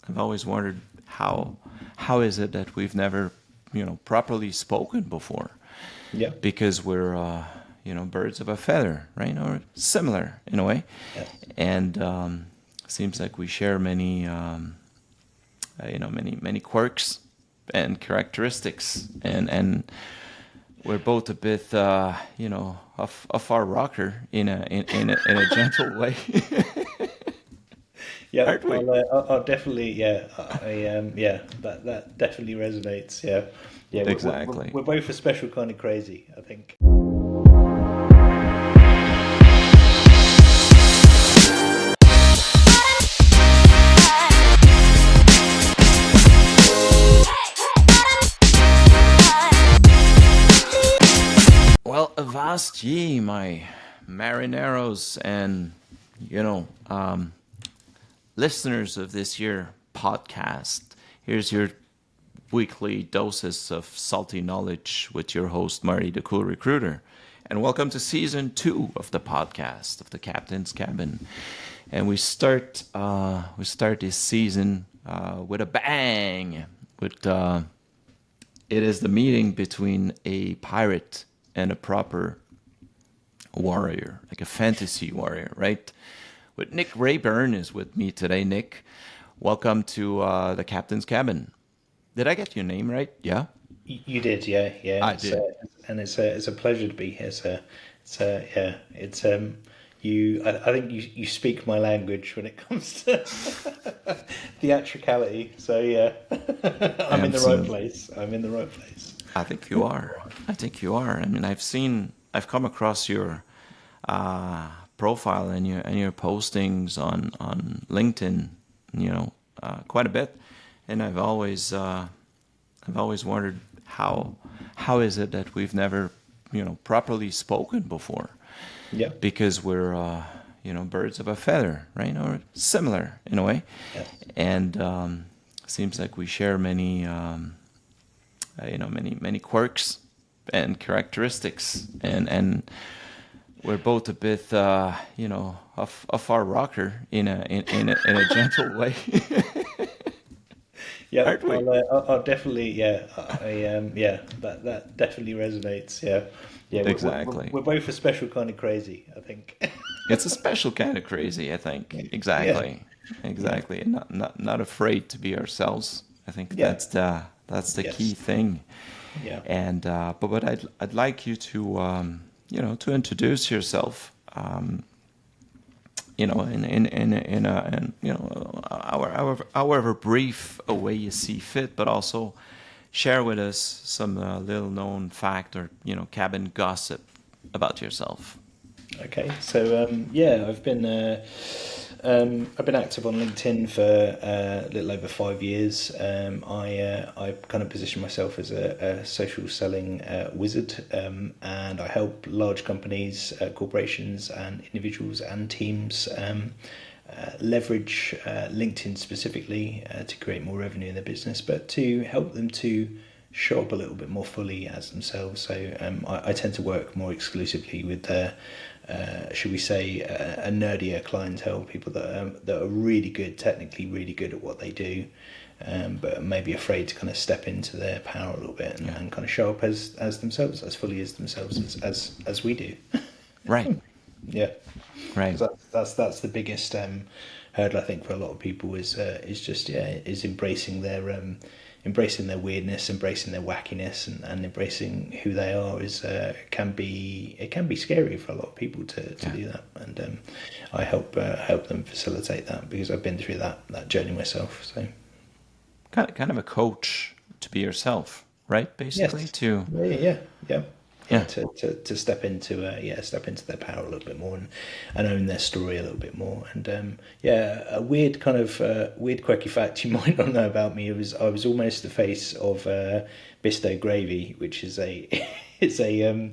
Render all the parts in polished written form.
I've always wondered how is it that we've never, properly spoken before? Yeah. Because we're, birds of a feather, right? Or similar in a way. Yes. And seems like we share many quirks and characteristics, and we're both a bit, a far rocker in a gentle way, Yeah. aren't we? I'll definitely. Yeah. Yeah. That definitely resonates. Yeah. Yeah. Exactly. We're both a special kind of crazy, I think. Well, avast ye, my marineros and you know listeners of this year podcast. Here's your weekly doses of salty knowledge with your host Marty the Cool Recruiter, and welcome to season 2 of the podcast of the Captain's Cabin. And we start this season with a bang. With It is the meeting between a pirate and a proper warrior, like a fantasy warrior, right? With Nick Raeburn is with me today. Nick, welcome to the Captain's Cabin. Did I get your name right? Yeah, You did, yeah, yeah. I did. And it's a pleasure to be here. Yeah, it's you. I think you speak my language when it comes to theatricality. So yeah, I'm in the right Absolutely. place. I'm in the right place. I think you are. I think you are. I mean, I've come across your profile and your postings on LinkedIn, quite a bit, and I've always wondered how is it that we've never, properly spoken before? Yeah. Because we're, birds of a feather, right? Or similar in a way, Yes. and seems like we share many quirks and characteristics, and we're both a bit, a far rocker in a gentle way, Yeah. aren't we? I'll definitely. Yeah. Yeah. That definitely resonates. Yeah. Yeah. Exactly. We're both a special kind of crazy, I think. It's a special kind of crazy, I think. Yeah. Exactly. Yeah. Exactly. And not afraid to be ourselves. I think Yeah. that's the key Yes. thing. Yeah. And but I'd like you to to introduce yourself. In however brief a way you see fit, but also share with us some little known fact or cabin gossip about yourself. Okay, so yeah, I've been active on LinkedIn for a little over 5 years. I kind of position myself as a social selling wizard, and I help large companies, corporations, and individuals and teams leverage LinkedIn specifically to create more revenue in their business, but to help them to show up a little bit more fully as themselves. So I tend to work more exclusively with should we say, a nerdier clientele, people that are really good, technically really good at what they do, but maybe afraid to kind of step into their power a little bit Yeah. and kind of show up as themselves, as fully as themselves as we do. Right. Yeah, Right. because that's the biggest hurdle I think for a lot of people is just is embracing their weirdness, embracing their wackiness, and embracing who they are is it can be scary for a lot of people to Yeah. do that, and I help them facilitate that because I've been through that journey myself. So Kind of a coach to be yourself, right? Basically, yes, to yeah. Yeah, yeah, to step into their power a little bit more and own their story a little bit more. And a weird kind of weird quirky fact you might not know about me was I was almost the face of Bisto Gravy, which is a it's a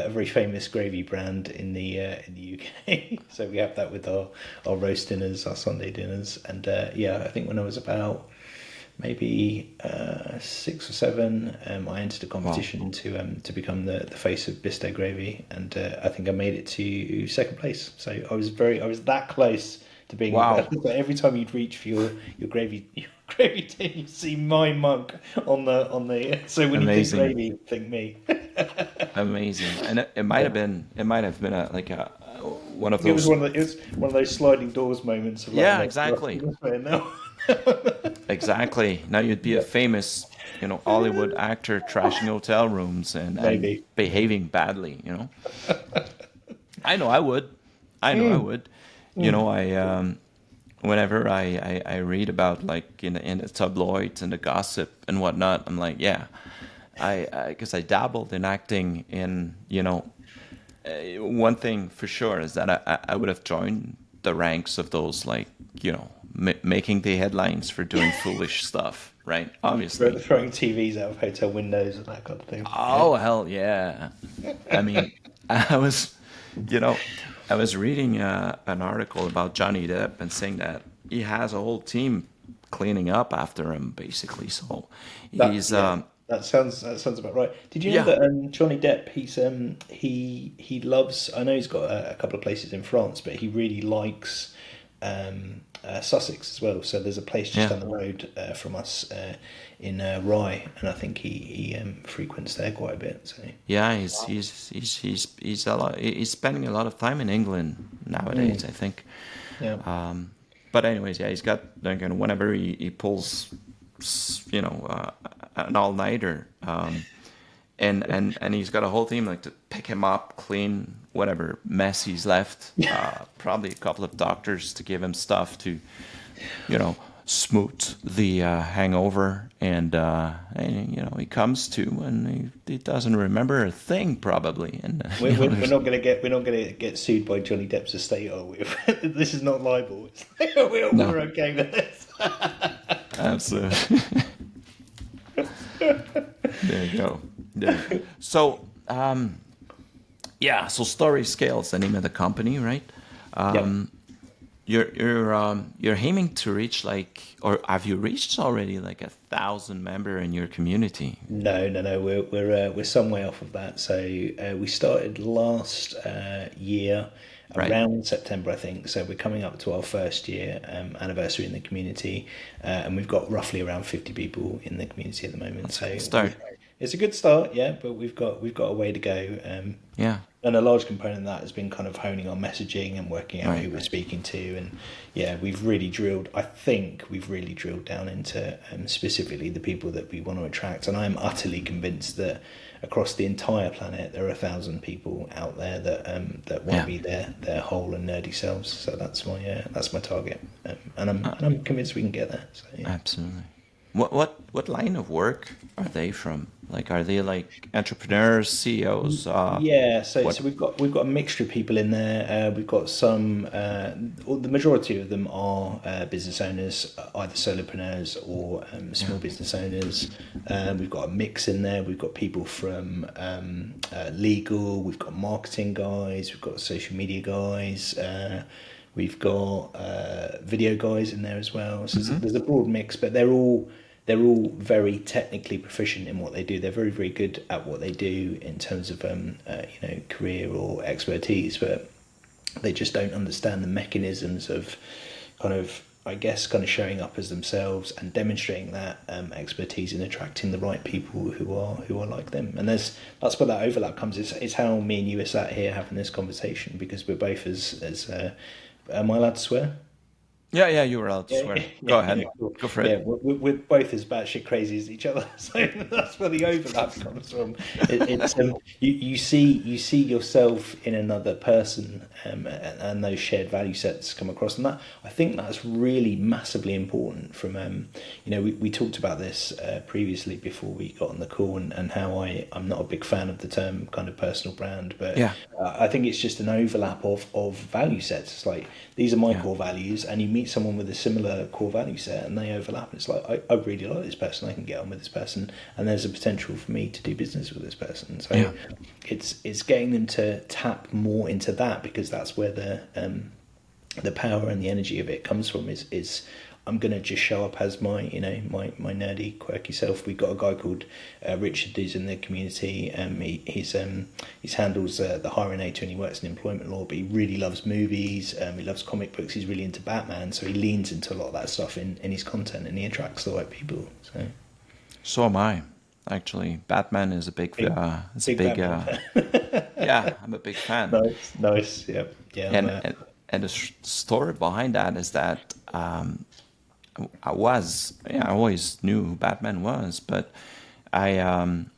very famous gravy brand in the UK. So we have that with our roast dinners, our Sunday dinners, and I think when I was about maybe 6 or 7, I entered a wow, competition to become the face of Bisto Gravy, and I think I made it to second place. So I was that close to being a Wow. bell. But every time you'd reach for your gravy your gravy tin, you'd see my mug on the. So when you think Amazing. gravy, think me. Amazing. And it might Yeah. have been, a like a one of It was those. one of those sliding doors moments of like, Yeah, no, exactly. no. Exactly. Now you'd be a Yeah, famous, Hollywood actor trashing hotel rooms and maybe. Yeah. behaving badly. I know I would. I know I Mm, would. mm. I whenever I read about like in the tabloids and the gossip and whatnot, I'm like, yeah, I because I dabbled in acting in, one thing for sure is that I would have joined the ranks of those like, making the headlines for doing foolish stuff, right? Obviously. Throwing TVs out of hotel windows and that kind of thing. Yeah. Oh hell yeah! I mean, I was, you know, I was reading an article about Johnny Depp and saying that he has a whole team cleaning up after him, basically. So That he's, yeah, that sounds about right. Did you know yeah, that Johnny Depp? He loves. I know he's got a couple of places in France, but he really likes Sussex as well. So there's a place just yeah, down the road from us in Rye, and I think he frequents there quite a bit. So yeah. He's a lot. He's spending a lot of time in England nowadays, mm, I think. yeah, But anyways, yeah, he's got like whenever he pulls, an all nighter, and he's got a whole team like to pick him up, clean whatever mess he's left. Probably a couple of doctors to give him stuff to, you know, smooth the hangover, and he comes to and he doesn't remember a thing probably, and there's we're not gonna get sued by Johnny Depp's estate, are we? This is not libel. no, We're okay with this. absolutely. There you go. There. So, yeah. So, Story Scale's the name of the company, right? Yep. You're aiming to reach like, or have you reached already like 1,000 member in your community? No. We're some way off of that. So we started last year Right. around September, I think. So we're coming up to our first year anniversary in the community, and we've got roughly around 50 people in the community at the moment. That's a So good start. it's a good start, yeah. But we've got a way to go. Yeah. And a large component of that has been kind of honing our messaging and working out Right. who we're speaking to. And yeah, I think we've really drilled down into specifically the people that we want to attract. And I'm utterly convinced that across the entire planet, there are 1,000 people out there that want Yeah. to be their whole and nerdy selves. So that's my target. And I'm convinced we can get there. So yeah. Absolutely. What line of work are they from? Like, are they like entrepreneurs, CEOs? Yeah, so What? we've got a mixture of people in there. We've got some. The majority of them are business owners, either solopreneurs or small business owners. We've got a mix in there. We've got people from legal. We've got marketing guys. We've got social media guys. We've got video guys in there as well. So there's a broad mix, but they're all very technically proficient in what they do. They're very, very good at what they do in terms of career or expertise, but they just don't understand the mechanisms of kind of, I guess, kind of showing up as themselves and demonstrating that expertise and attracting the right people who are like them. And that's where that overlap comes. It's how me and you are sat here having this conversation, because we're both as am I allowed to swear? Yeah, you were allowed to Yeah, swear. Go yeah, ahead. cool. Go for Yeah, it. we're both as batshit crazy as each other, so that's where the overlap comes from. It's you see yourself in another person, and those shared value sets come across, and that I think that's really massively important. From we talked about this previously before we got on the call, and how I'm not a big fan of the term kind of personal brand, but Yeah. I think it's just an overlap of value sets. It's like, these are my Yeah. core values, and you meet someone with a similar core value set and they overlap, and it's like, I really like this person, I can get on with this person, and there's a potential for me to do business with this person. So Yeah. it's getting them to tap more into that, because that's where the power and the energy of it comes from, is I'm gonna just show up as my my nerdy quirky self. We've got a guy called Richard who's in the community. He's handles the hirinator and he works in employment law, but he really loves movies. He loves comic books. He's really into Batman, so he leans into a lot of that stuff in his content, and he attracts the right people. So am I. Actually, Batman is a big, Batman yeah, I'm a big fan. nice, yeah, yeah. And the story behind that is that I always knew who Batman was, but when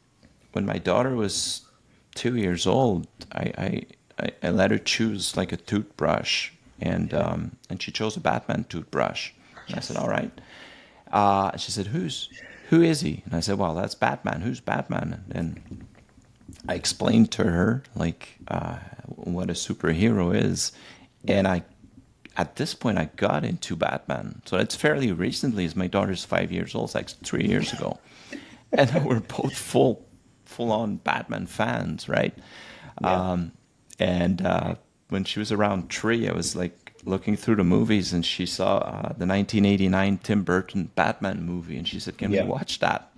my daughter was 2 years old, I let her choose like a toothbrush, and she chose a Batman toothbrush. And I said, all right. And she said, who is he? And I said, well, that's Batman. Who's Batman? And I explained to her like what a superhero is, and at this point I got into Batman. So it's fairly recently, as my daughter's 5 years old, it's like 3 years ago, and we're both full on Batman fans, right? Yeah. When she was around 3, I was like looking through the movies, and she saw the 1989 Tim Burton Batman movie, and she said, "Can we watch that?"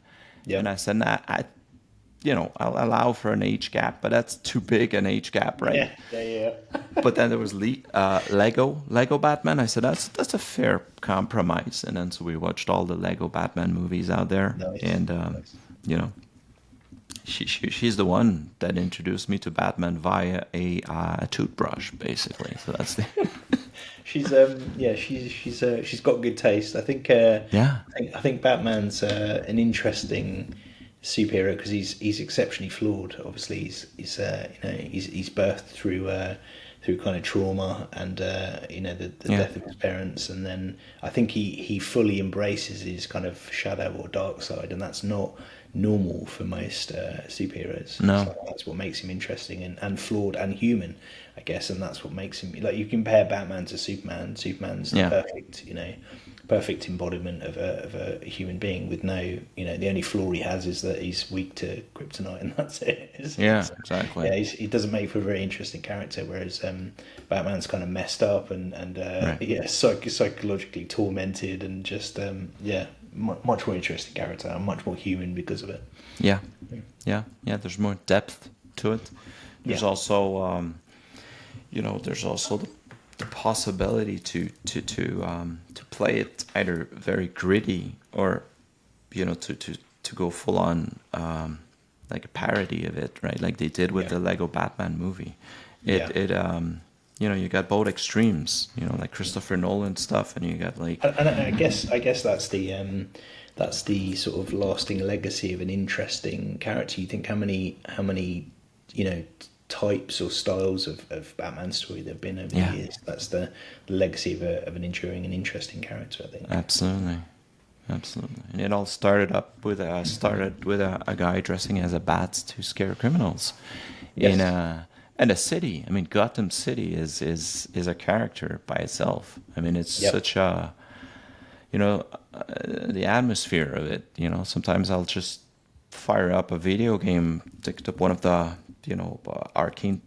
Yeah. And I said, "Nah, I'll allow for an age gap, but that's too big an age gap, right?" Yeah. But then there was Lego Batman. I said, that's a fair compromise. And then so we watched all the Lego Batman movies out there, Nice. and she's the one that introduced me to Batman via a toothbrush, basically. So that's the she's got good taste. I think I think Batman's an interesting superhero because he's exceptionally flawed. Obviously, he's birthed through kind of trauma and the death of his parents, and then I think he fully embraces his kind of shadow or dark side, and that's not normal for most superheroes. No. So that's what makes him interesting and flawed and human, I guess, and that's what makes him, like, you compare Batman to Superman. Superman's the perfect embodiment of a human being with no, the only flaw he has is that he's weak to kryptonite, and that's it. Exactly. Yeah, he doesn't make for a very interesting character, whereas Batman's kind of messed up and psychologically tormented, and just much more interesting character and much more human because of it. Yeah. There's more depth to it. There's also, there's also the possibility to play it either very gritty or, to go full on like a parody of it, right? Like they did with the Lego Batman movie. You got both extremes, like Christopher Nolan stuff, and you got like. And I guess that's the sort of lasting legacy of an interesting character. You think how many types or styles of Batman story there've been over the years. That's the legacy of an enduring and interesting character, I think. Absolutely. And it all started with a guy dressing as a bat to scare criminals in a city. I mean, Gotham City is a character by itself. I mean, it's such a, the atmosphere of it. Sometimes I'll just fire up a video game, picked up one of the, Arcane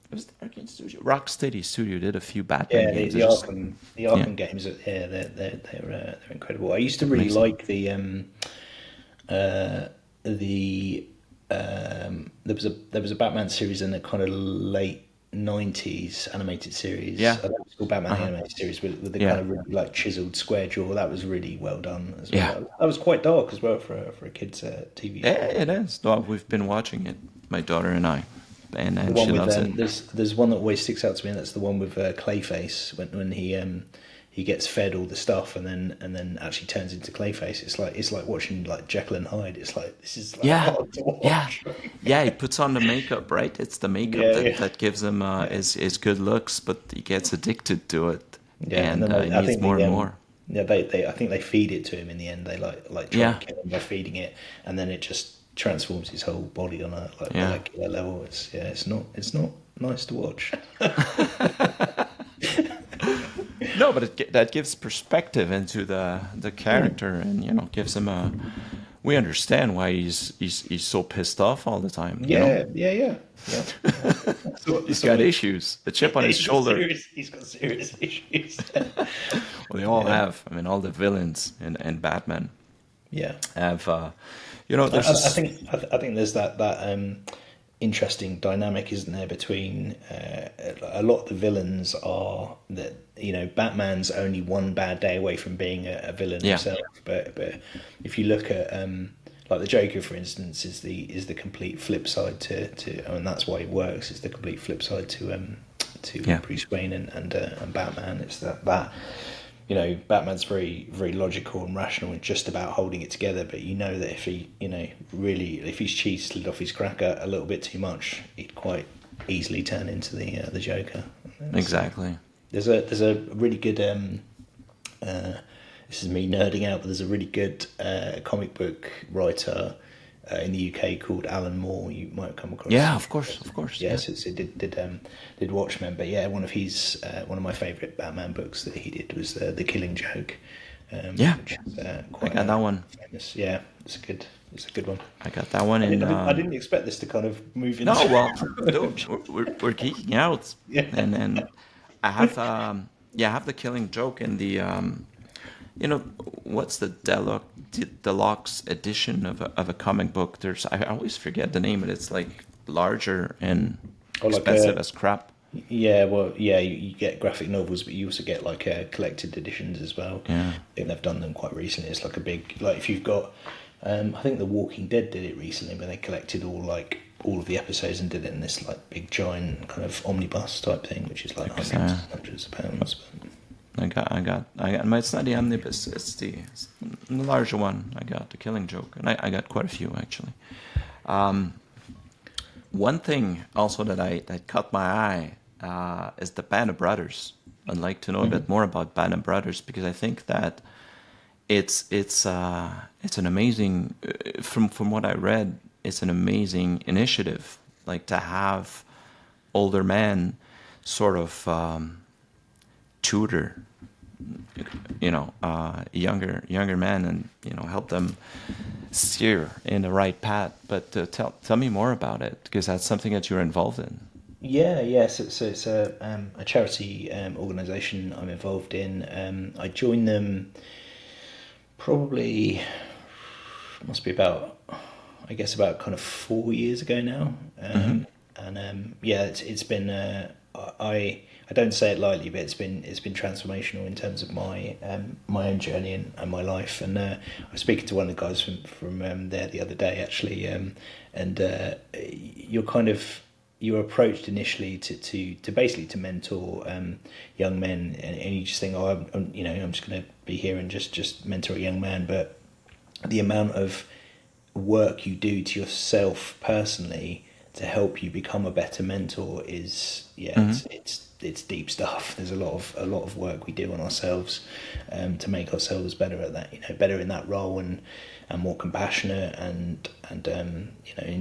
Studio, Rocksteady Studio did a few Batman games. The Arkham games. They're incredible. I used to really like there was a Batman series in the kind of late 90s animated series. Yeah. It was called Batman the animated series with the kind of really like chiseled square jaw. That was really well done as well. Yeah. That was quite dark as well for a kid's TV show. Yeah, it is. No, we've been watching it, my daughter and I, and The she one loves with, it. there's one that always sticks out to me, and that's the one with Clayface when he gets fed all the stuff and then actually turns into Clayface. It's like watching like Jekyll and Hyde. It's like, this is hard to watch. Yeah. He puts on the makeup, right? It's the makeup that gives him his good looks, but he gets addicted to it, and he needs more and more. Yeah, I think they feed it to him in the end. They like try to kill him by feeding it, and then it just transforms his whole body on a molecular level. It's not nice to watch. No, but that gives perspective into the character, and gives him a we understand why he's so pissed off all the time. You know, Yeah. he's So got issues, a chip on his shoulder. he's got serious issues. Well, they all Yeah, have. I mean, all the villains in Batman yeah. have. You know, there's I this. think I think there's that interesting dynamic, isn't there, between a lot of the villains are that, you know, Batman's only one bad day away from being a villain Yeah, himself, but if you look at like the Joker, for instance, is the complete flip side to and that's why it works. It's the complete flip side to yeah, Bruce Wayne and Batman. It's that you know, Batman's very logical and rational and just about holding it together. But you know that if he, you know, really, if he's cheated off his cracker a little bit too much, he'd quite easily turn into the Joker. exactly. There's a really good. This is me nerding out, but there's a really good comic book writer in the UK called Alan Moore. You might have come across. Yeah, of course, Yeah, so it did Watchmen, but yeah, one of my favourite Batman books that he did was the Killing Joke. Yeah, Which is, I quite got that one. famous. Yeah, it's a good one. I got that one in. I didn't expect this to kind of move into. No, well, dude, we're geeking out, Yeah. and I have I have the Killing Joke in the you know, what's the deluxe edition of a comic book? There's I always forget the name, but it's like larger and Or like expensive as crap. Yeah, well, yeah, you get graphic novels, but you also get like collected editions as well. Yeah. I think they've done them quite recently. It's like a big, like if you've got, I think The Walking Dead did it recently, but they collected all of the episodes and did it in this like big giant kind of omnibus type thing, which is like hundreds of pounds. But I got. It's not the omnibus. It's the larger one. I got the Killing Joke, and I got quite a few actually. One thing also that caught my eye is the Band of Brothers. I'd like to know a bit more about Band of Brothers because I think that it's an amazing from what I read. It's an amazing initiative, like to have older men sort of tutor, you know, younger men, and you know, help them steer in the right path. But tell me more about it because that's something that you're involved in. yeah. So it's a charity organisation I'm involved in. I joined them probably must be about, I guess, about kind of 4 years ago now. And yeah, it's been I don't say it lightly, but it's been transformational in terms of my my own journey and my life. And I was speaking to one of the guys from there the other day actually, and you're approached initially to basically to mentor young men, and you just think, oh, I'm just going to be here and just mentor a young man, but the amount of work you do to yourself personally to help you become a better mentor is it's deep stuff. There's a lot of work we do on ourselves to make ourselves better at that, better in that role and more compassionate and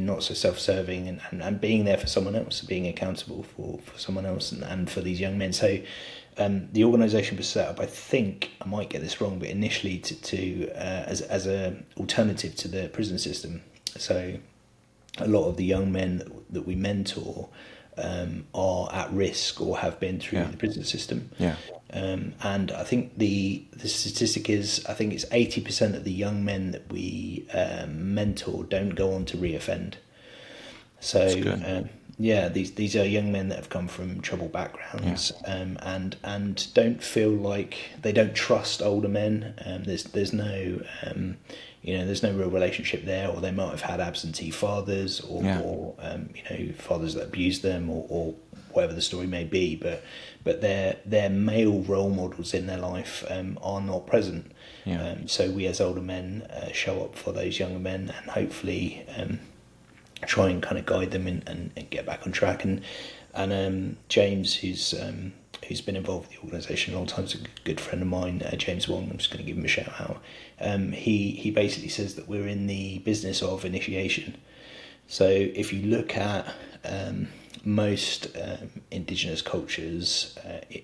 not so self-serving and being there for someone else, being accountable for someone else and for these young men. So the organisation was set up, I think, I might get this wrong, but initially to as a alternative to the prison system. So a lot of the young men that we mentor are at risk or have been through the prison system. Yeah. And I think the statistic is, I think it's 80% of the young men that we mentor don't go on to reoffend. So these are young men that have come from troubled backgrounds and don't feel like they don't trust older men. There's no there's no real relationship there, or they might have had absentee fathers or fathers that abused them or whatever the story may be, but their male role models in their life are not present. So we as older men show up for those younger men and hopefully try and kind of guide them and get back on track. And James, who's been involved with the organisation a long time, is a good friend of mine, James Wong. I'm just going to give him a shout out. He basically says that we're in the business of initiation. So if you look at most indigenous cultures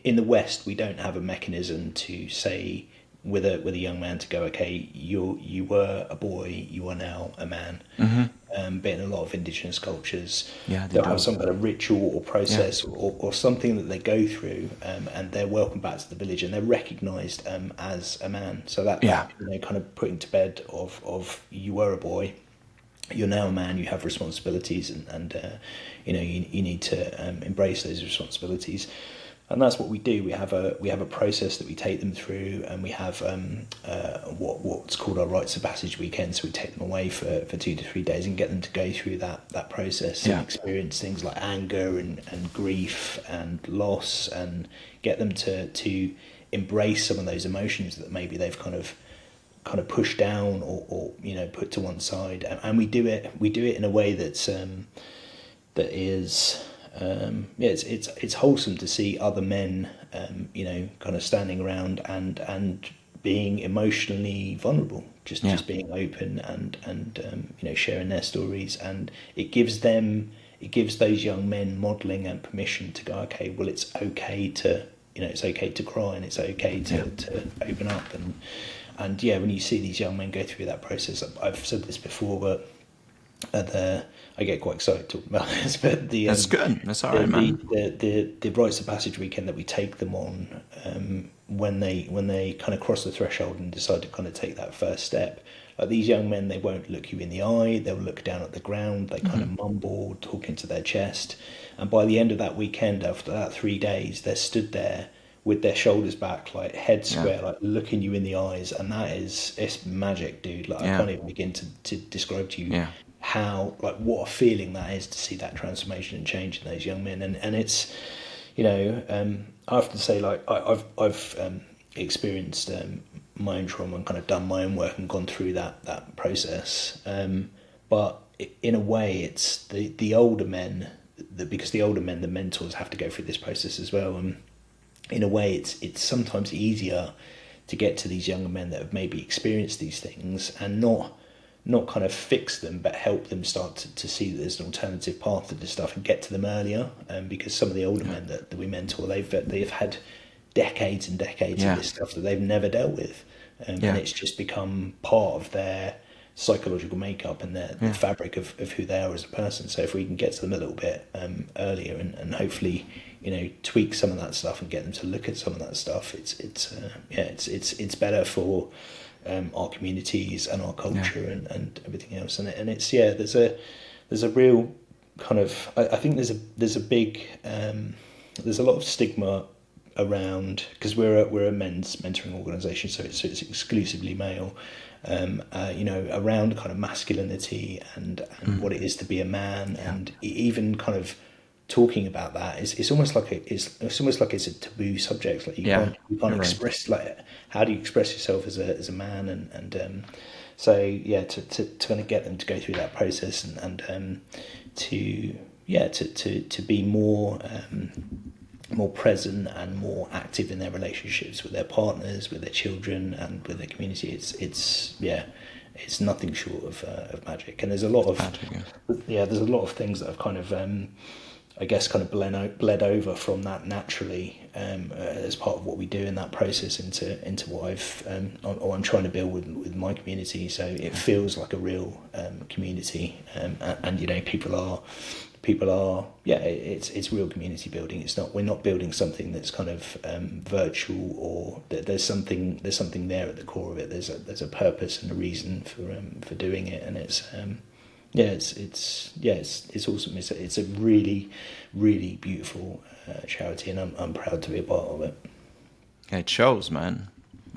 in the West, we don't have a mechanism to say with a young man to go, okay, you were a boy, you are now a man. But in a lot of indigenous cultures, Yeah, they they'll have do. some kind of ritual or Yeah. process or something that they go through, and they're welcomed back to the village and they're recognised as a man. So Yeah. that kind of putting to bed of you were a boy, you're now a man, you have responsibilities, and you need to embrace those responsibilities. And that's what we do. We have a process that we take them through, and we have what's called our rites of passage weekend. So we take them away for 2 to 3 days and get them to go through that process Yeah. and experience things like anger and grief and loss, and get them to embrace some of those emotions that maybe they've kind of pushed down or put to one side. And we do it in a way that is it's wholesome to see other men kind of standing around and being emotionally vulnerable, just Yeah. just being open and sharing their stories. And it gives those young men modeling and permission to go, okay, well, it's okay to cry, and it's okay to open up. And yeah, when you see these young men go through that process, I've said this before, but I get quite excited talking about this. But That's good. That's all the, right, the, man. the rites of passage weekend that we take them on, when they kind of cross the threshold and decide to kind of take that first step, like these young men, they won't look you in the eye. They'll look down at the ground. They kind of mumble, talk into their chest. And by the end of that weekend, after that 3 days, they're stood there with their shoulders back, like head Yeah. square, like looking you in the eyes. And it's magic, dude. Like I Yeah. can't even begin to describe to you Yeah. how, like, what a feeling that is to see that transformation and change in those young men. And it's, I often say, like, I've experienced my own trauma and kind of done my own work and gone through that process. But in a way, it's the older men, because the older men, the mentors, have to go through this process as well. And in a way, it's sometimes easier to get to these younger men that have maybe experienced these things and not kind of fix them, but help them start to see that there's an alternative path to this stuff and get to them earlier. Because some of the older men that we mentor, they've had decades and decades of Yeah. this stuff that they've never dealt with, and Yeah. it's just become part of their psychological makeup and the fabric of who they are as a person. So if we can get to them a little bit earlier and hopefully tweak some of that stuff and get them to look at some of that stuff, it's better for our communities and our culture and everything else. And it's there's a real kind of, I think there's a big there's a lot of stigma around, because we're a men's mentoring organisation, so it's exclusively male. Around kind of masculinity and what it is to be a man, and even kind of talking about that is it's almost like it's a taboo subject. Like you can't You're right. express, like, how do you express yourself as a man, so yeah, to kind of get them to go through that process and to be more present and more active in their relationships with their partners, with their children, and with their community. It's nothing short of magic. And there's a lot of there's a lot of things that have kind of I guess kind of bled over from that naturally, as part of what we do in that process into what I'm trying to build with my community. So it feels like a real community, and people are it's real community building. We're not building something that's kind of virtual, or there's something there at the core of it. There's a purpose and a reason for doing it, and it's awesome. It's a really, really beautiful charity, and I'm proud to be a part of it. It shows, man.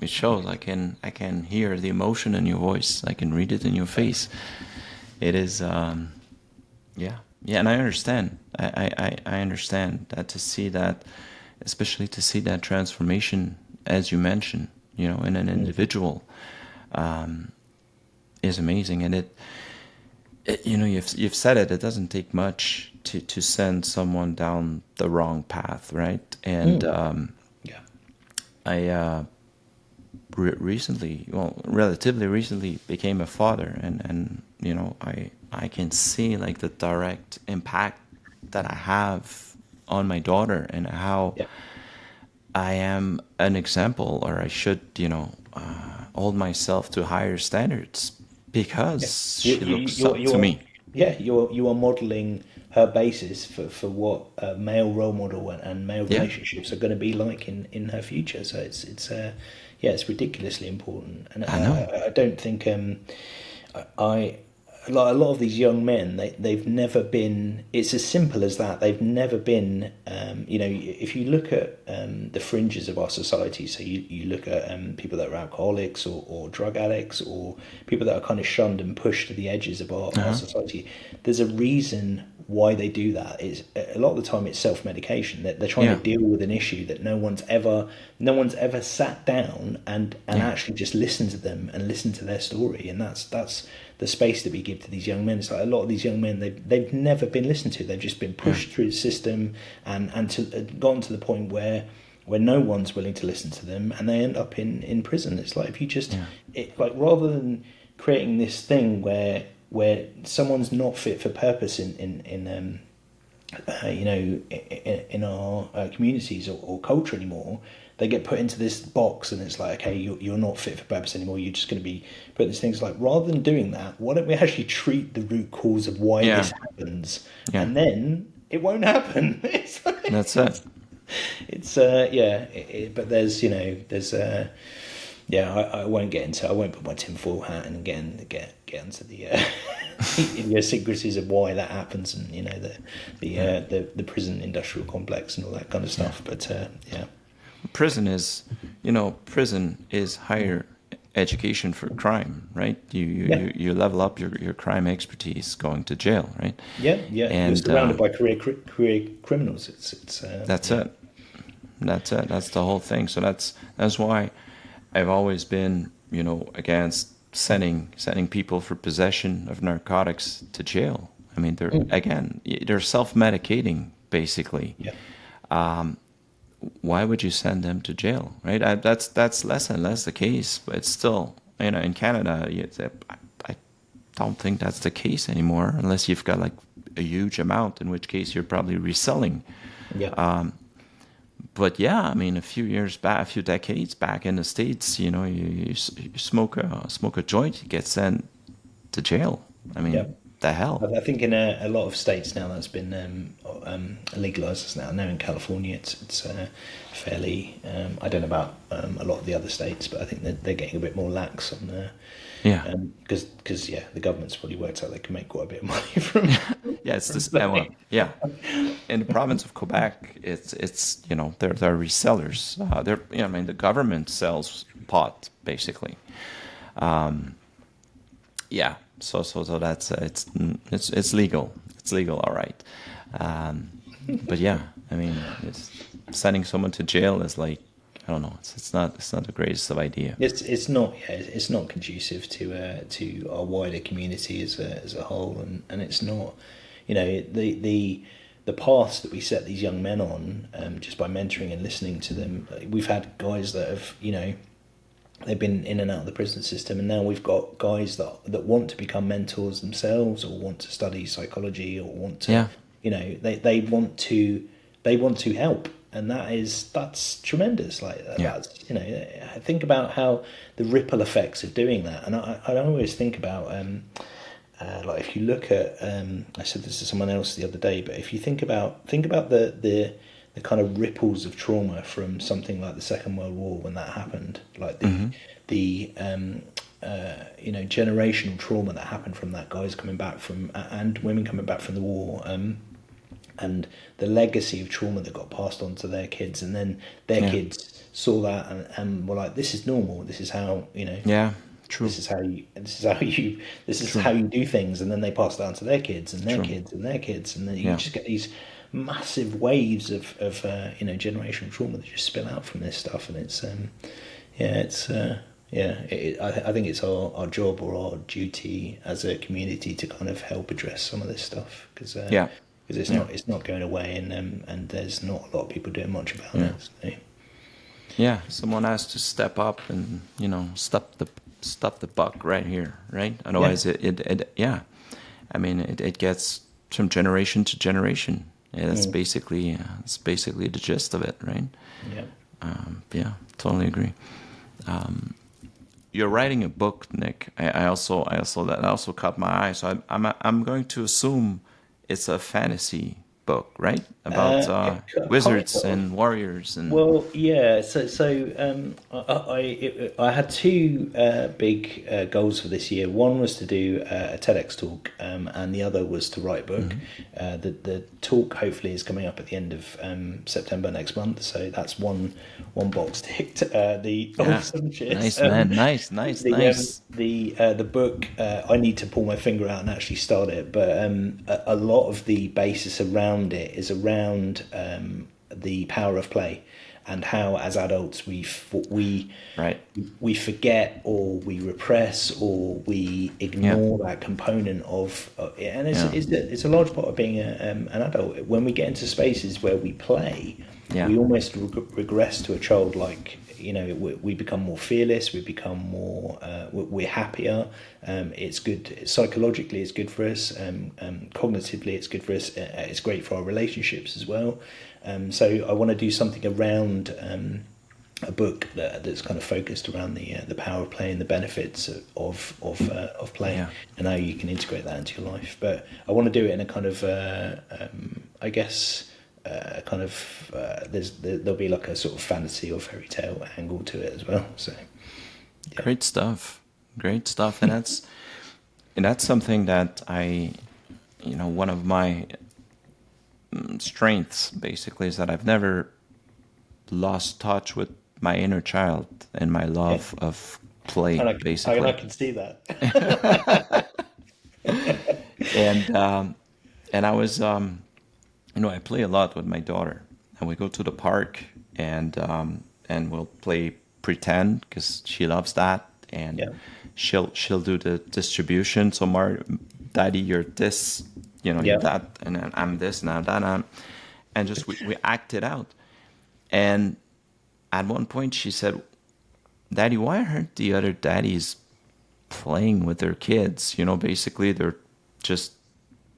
It shows. I can hear the emotion in your voice. I can read it in your face. It is, and I understand. I understand that, to see that, especially to see that transformation, as you mentioned, in an individual, is amazing. And you've said it. It doesn't take much to send someone down the wrong path, right? And I relatively recently became a father, and I can see, like, the direct impact that I have on my daughter, and how I am an example, or I should, hold myself to higher standards Yeah. because You, she you, looks you're, up to you're, me. yeah, you are modeling her basis for what a male role model and male Yeah, relationships are going to be like in her future. So yeah, it's ridiculously important, and I know. I don't think I like a lot of these young men, they've never been, it's as simple as that, they've never been, if you look at the fringes of our society, so you look at people that are alcoholics or drug addicts or people that are kind of shunned and pushed to the edges of our society, there's a reason why they do that. Is a lot of the time it's self-medication, that they're trying to Yeah, deal with an issue that no one's ever sat down and yeah, actually just listened to them and listened to their story. And that's the space that we give to these young men. It's like a lot of these young men, they've never been listened to. They've just been yeah, pushed through the system and gotten to the point where no one's willing to listen to them, and they end up in prison. It's like if you just yeah, like rather than creating this thing where someone's not fit for purpose in our communities or culture anymore, they get put into this box, and it's like, okay, you're not fit for purpose anymore. You're just going to be put in these things. Like, rather than doing that, why don't we actually treat the root cause of why yeah, this happens, yeah. and then it won't happen. It's like, That's it. it's but there's yeah, I won't get into. I won't put my tinfoil hat and get into the idiosyncrasies of why that happens, and the prison industrial complex and all that kind of stuff. But yeah, Prison is higher education for crime, right? You yeah, you level up your crime expertise going to jail, right? yeah. You're And surrounded by career criminals. It's that's yeah, it. That's it. That's the whole thing. So that's why I've always been, against sending people for possession of narcotics to jail. I mean, they're self-medicating basically. yeah, Why would you send them to jail, right? That's less and less the case, but it's still, in Canada, I don't think that's the case anymore, unless you've got like a huge amount, in which case you're probably reselling. yeah. But yeah, I mean, a few decades back in the States, you smoke a joint, you get sent to jail. I Yeah. mean, the hell. I think in a lot of states now that's been legalised now. Now in California, it's fairly. I don't know about a lot of the other states, but I think they're getting a bit more lax on the. Yeah. Because the government's probably worked out they can make quite a bit of money from. Yeah, it's from this. Well, selling. yeah. In the province of Quebec, it's they're resellers. I mean, the government sells pot basically. Yeah. So that's it's legal. It's legal, all right. But yeah, I mean, sending someone to jail is like, I don't know. It's not the greatest of idea. It's not conducive to our wider community as a whole, and it's not, the paths that we set these young men on, just by mentoring and listening to them. We've had guys that have, they've been in and out of the prison system, and now we've got guys that want to become mentors themselves, or want to study psychology, or want to, Yeah. they want to help, and that's tremendous. Like Yeah. that's think about how the ripple effects of doing that, and I always think about like if you look at I said this to someone else the other day, but if you think about the kind of ripples of trauma from something like the Second World War when that happened, like the generational trauma that happened from that, guys coming back from and women coming back from the war, and the legacy of trauma that got passed on to their kids, and then their kids saw that and were like, this is normal, this is how Yeah. True. this is how you do things, and then they pass it down to their kids and their kids and their kids, and then you just get these massive waves of generational trauma that just spill out from this stuff, and it's I think it's our job or our duty as a community to kind of help address some of this stuff, because it's not going away, and there's not a lot of people doing much about it. So. Yeah, someone has to step up and stop the buck right here, right? Otherwise, I mean, it gets from generation to generation. Yeah, that's basically the gist of it, right? Yeah. Yeah, totally agree. you're writing a book, Nick. That also caught my eye. So I'm going to assume it's a fantasy book, right? About Kind wizards of. and warriors and Well, yeah. I had two big goals for this year. One was to do a TEDx talk, and the other was to write a book. The talk hopefully is coming up at the end of September next month, so that's one box ticked. The yeah, awesome cheers. nice man, nice. The book, I need to pull my finger out and actually start it, but a lot of the basis around it is around the power of play, and how as adults Right. we forget, or we repress, or we ignore that component of and Yeah. it's a large part of being an adult. When we get into spaces where we play, Yeah. we almost regress to a childlike. We become more fearless. We become more. We're happier. It's good psychologically. It's good for us. Cognitively, it's good for us. It's great for our relationships as well. So I want to do something around a book that's kind of focused around the power of play and the benefits of play, Yeah. and how you can integrate that into your life. But I want to do it in a kind of I guess. There'll be like a sort of fantasy or fairy tale angle to it as well. So yeah. Great stuff. And that's something that one of my strengths basically is that I've never lost touch with my inner child and my love of play, And basically. I can see that. And I was, I play a lot with my daughter, and we go to the park and we'll play pretend because she loves that, and Yeah. she'll do the distribution. So, Daddy, you're this, Yeah. you're that, and then I'm this, and I'm that, and just we act it out. And at one point, she said, "Daddy, why aren't the other daddies playing with their kids? Basically they're just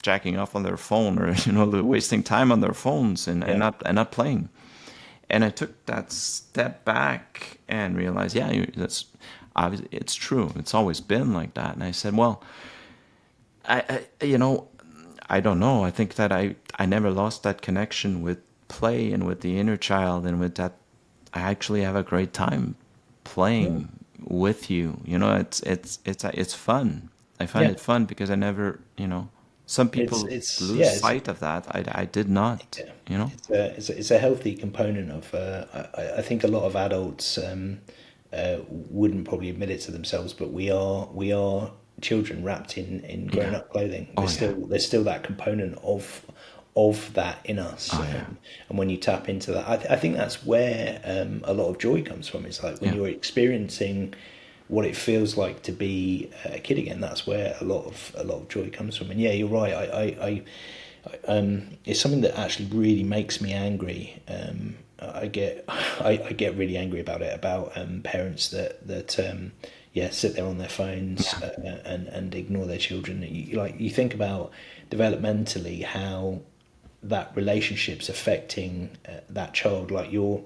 jacking off on their phone, or they're wasting time on their phones and Yeah. not playing." And I took that step back and realized, yeah, that's obviously it's true. It's always been like that. And I said, well, I don't know. I think that I never lost that connection with play and with the inner child, and with that I actually have a great time playing with you. It's fun. I find Yeah. it fun because I never, some people It's lose yeah. sight of that. I did not, Yeah. It's a healthy component of. I think a lot of adults wouldn't probably admit it to themselves, but we are children wrapped in grown up clothing. There's still that component of that in us, and when you tap into that, I think that's where a lot of joy comes from. It's like when Yeah. you're experiencing what it feels like to be a kid again. That's where a lot of joy comes from. And yeah, you're right. It's something that actually really makes me angry. I get really angry about it, about parents that sit there on their phones and ignore their children. You think about developmentally how that relationship's affecting that child. Like your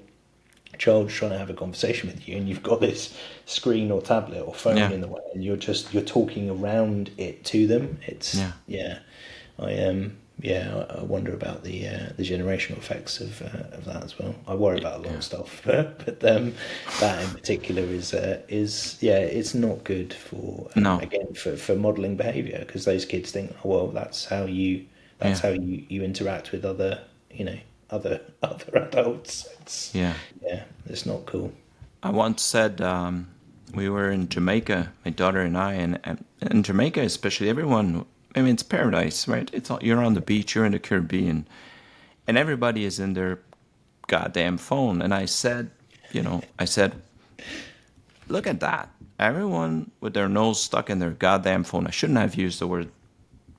child's trying to have a conversation with you, and you've got this screen or tablet or phone Yeah. in the way, and you're talking around it to them. It's I wonder about the generational effects of that as well. I worry about a lot of stuff, but that in particular is it's not good for No. again for modelling behaviour, because those kids think, oh well, that's how you interact with other other adults. It's not cool. I once said, we were in Jamaica, my daughter and I, and in Jamaica especially, everyone, I mean, it's paradise, right? You're on the beach, you're in the Caribbean, and everybody is in their goddamn phone. And I said, look at that. Everyone with their nose stuck in their goddamn phone. I shouldn't have used the word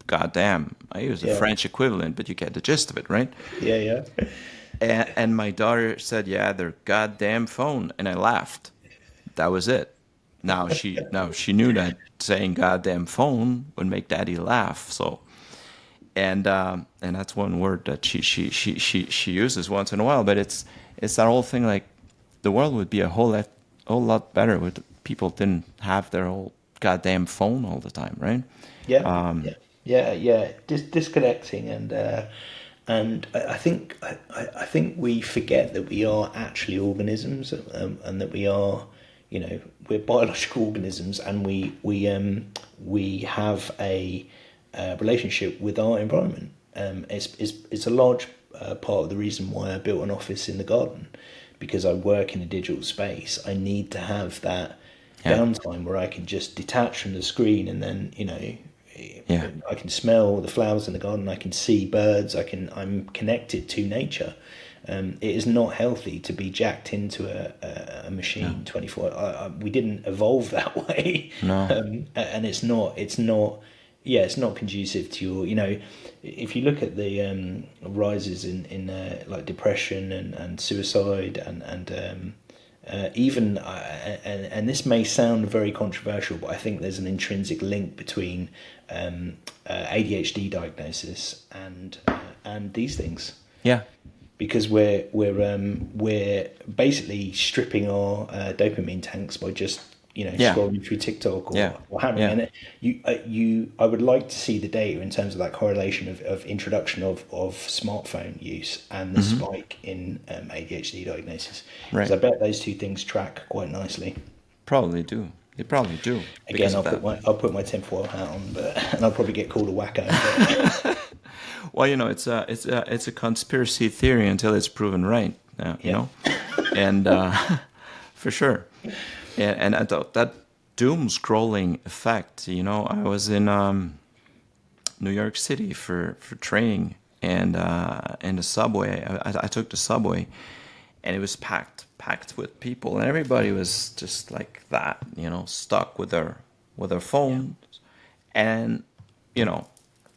goddamn. I used the French equivalent, but you get the gist of it, right? Yeah. And my daughter said, yeah, their goddamn phone. And I laughed. That was it. Now she knew that saying goddamn phone would make Daddy laugh. So, and that's one word that she uses once in a while. But it's that whole thing, like the world would be a whole lot better people didn't have their whole goddamn phone all the time, right? Yeah. Disconnecting, and I think we forget that we are actually organisms, and that we are, we're biological organisms, and we have a relationship with our environment. It's a large part of the reason why I built an office in the garden, because I work in a digital space. I need to have that downtime where I can just detach from the screen, and then I can smell the flowers in the garden. I can see birds. I'm connected to nature. It is not healthy to be jacked into a machine 24. We didn't evolve that way. No. And it's not. It's not conducive to your. If you look at the rises in like depression and suicide and even and this may sound very controversial, but I think there's an intrinsic link between ADHD diagnosis and these things. Yeah. Because we're basically stripping our dopamine tanks by just scrolling through TikTok or having and I would like to see the data in terms of that correlation of introduction of smartphone use and the spike in ADHD diagnosis. Because I bet those two things track quite nicely. Probably do. They probably do. Again, I'll put my tinfoil hat on, and I'll probably get called a wacko. But... Well, it's a conspiracy theory until it's proven right. You know, and for sure. And that doom scrolling effect. I was in New York City for training, and in the subway, I took the subway, and it was packed with people, and everybody was just like that, stuck with their phones, and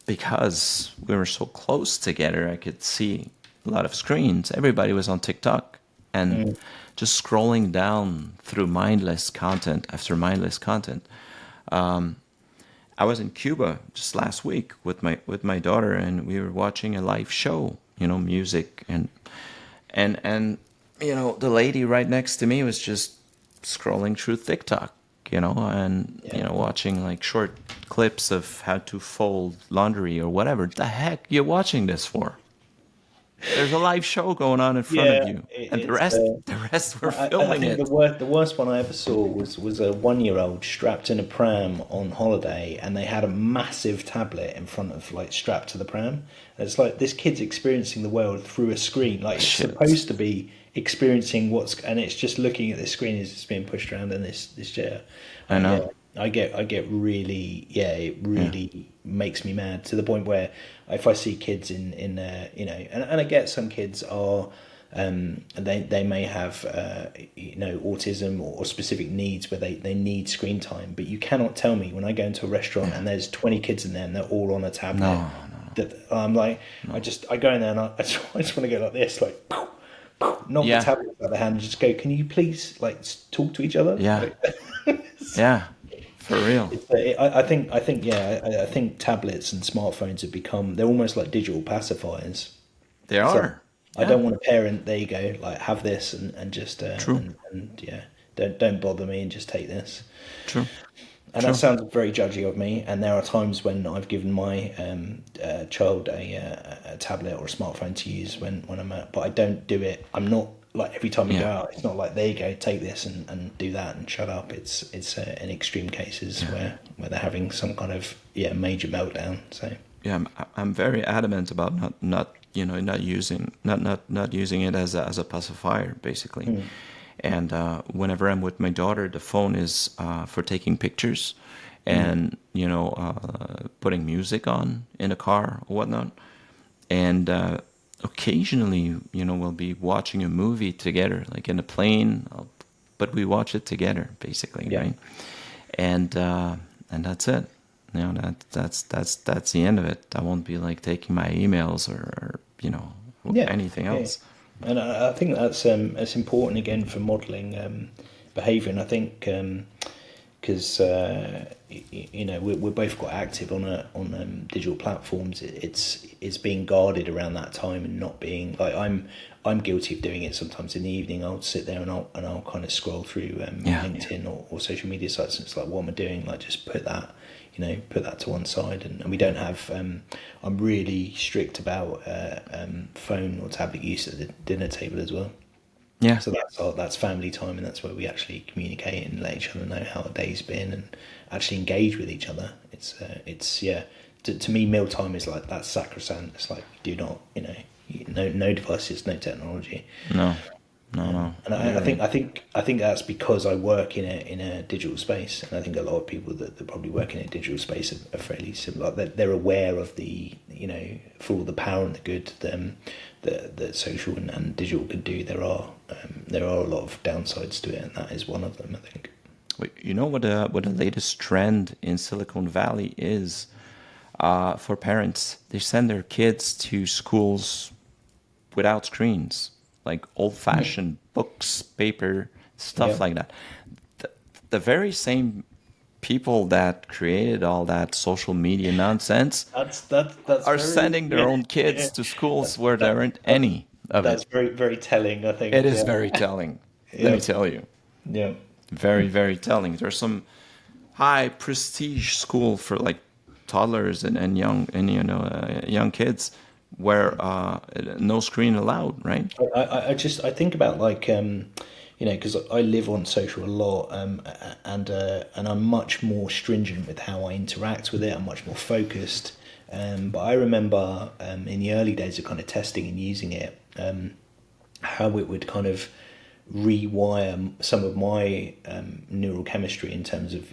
because we were so close together, I could see a lot of screens. Everybody was on TikTok and just scrolling down through mindless content after mindless content. I was in Cuba just last week with my daughter, and we were watching a live show, music, and the lady right next to me was just scrolling through TikTok, watching like short clips of how to fold laundry or whatever. The heck you watching this for? There's a live show going on in front of you, and the rest were filming it. The worst one I ever saw was a 1-year-old strapped in a pram on holiday, and they had a massive tablet in front of, like, strapped to the pram. And it's like, this kid's experiencing the world through a screen. Like, it's supposed to be experiencing and it's just looking at this screen as it's being pushed around in this chair. I know. I get really, it really makes me mad, to the point where if I see kids and I get some kids are, they may have, autism or specific needs where they need screen time, but you cannot tell me when I go into a restaurant and there's 20 kids in there and they're all on a tablet. No. That I'm like, I go in there and I just want to go like this, like, knock the tablet out of the hand and just go, can you please, like, talk to each other? Yeah. Yeah. For real. I think tablets and smartphones have become, they're almost like digital pacifiers. They are. I don't want a parent, there you go, like, have this and just True. and don't bother me and just take this. True. And that sounds very judgy of me. And there are times when I've given my child a tablet or a smartphone to use when I'm out, but I don't do it. I'm not like, every time you go out, it's not like, there you go, take this and do that and shut up. It's in extreme cases where they're having some kind of major meltdown. So I'm very adamant about not using it as a pacifier, basically. And whenever I'm with my daughter, the phone is for taking pictures and putting music on in a car or whatnot. And occasionally, we'll be watching a movie together, like in a plane, but we watch it together, basically, right? And that's it. That's the end of it. I won't be like taking my emails or anything else. And I think that's important again for modelling behaviour. And I think because we're both quite active on digital platforms. It's being guarded around that time and not being like I'm guilty of doing it sometimes in the evening. I'll sit there and I'll kind of scroll through LinkedIn or social media sites, and it's like, what am I doing? Like, just put that to one side, and we don't have. I'm really strict about phone or tablet use at the dinner table as well. Yeah. So that's family time, and that's where we actually communicate and let each other know how our day's been, and actually engage with each other. It's yeah. To me, mealtime is like, that's sacrosanct. It's like, do not, no devices, no technology. No. And I think that's because I work in a digital space, and I think a lot of people that probably work in a digital space are fairly similar. They're aware of the, for all the power and the good that social and digital could do. There are a lot of downsides to it, and that is one of them, I think. You know what the latest trend in Silicon Valley is for parents? They send their kids to schools without screens, like old-fashioned books, paper, stuff like that. The very same people that created all that social media nonsense are sending their own kids to schools where there aren't any of That's it. very, very telling, I think. It is very telling. Let me tell you. Yeah. Very, very telling. There's some high prestige school for like toddlers and young kids where no screen allowed, right? I think about, like, because I live on social a lot, and I'm much more stringent with how I interact with it. I'm much more focused. But I remember in the early days of kind of testing and using it, how it would kind of rewire some of my neural chemistry in terms of